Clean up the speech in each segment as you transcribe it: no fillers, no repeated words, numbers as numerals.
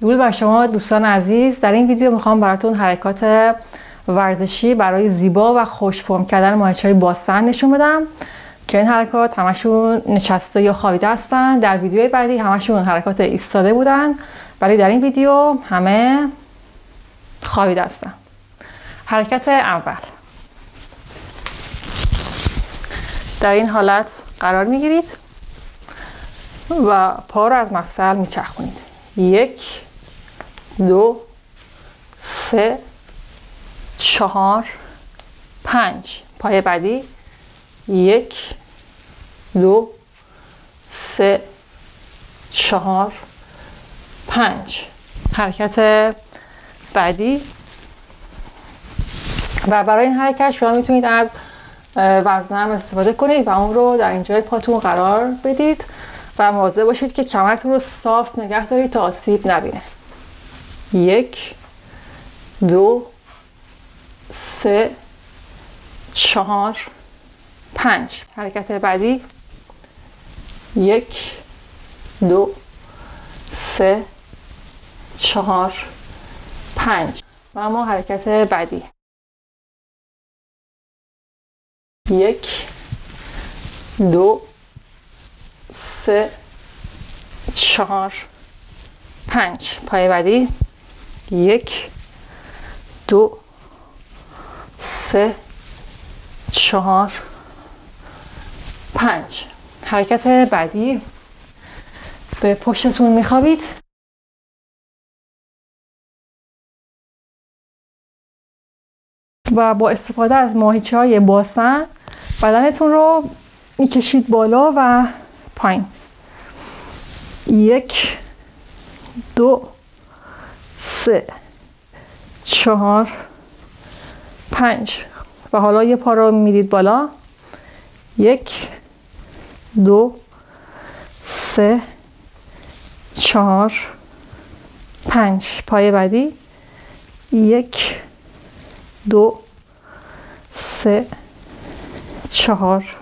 درود بر شما دوستان عزیز. در این ویدیو میخوام براتون حرکات ورزشی برای زیبا و خوش فرم کردن ماهیچه‌های باسن نشون بدم که این حرکات همشون نشسته یا خوابیده هستن. در ویدیوهای بعدی همشون حرکات ایستاده بودن، ولی در این ویدیو همه خوابیده هستن. حرکت اول، در این حالت قرار میگیرید و پا رو از مفصل میچرخونید. 1 2 3 4 5. پای بعدی 1 2 3 4 5. حرکت بعدی. و برای این حرکت شما میتونید از وزنه هم استفاده کنید و اون رو در اینجای پاتون قرار بدید و مواظب باشید که کمرتون رو صاف نگه دارید تا آسیب نبینه. 1 2 3 4 5. حرکت بعدی 1 2 3 4 5. و اما حرکت بعدی 1 2 3 4 5. پای بعدی 1 2 3 4 5. حرکت بعدی. به پشتتون میخوابید و با استفاده از ماهیچه‌های باسن بدنتون رو میکشید بالا و پایین. 1 2 3 4 5. و حالا یه پا رو میرید بالا. 1 2 3 4 5. پای بعدی 1 2 3 4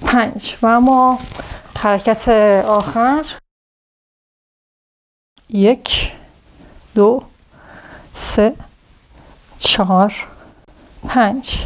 5. و اما حرکت آخر 1 2 3 4 5.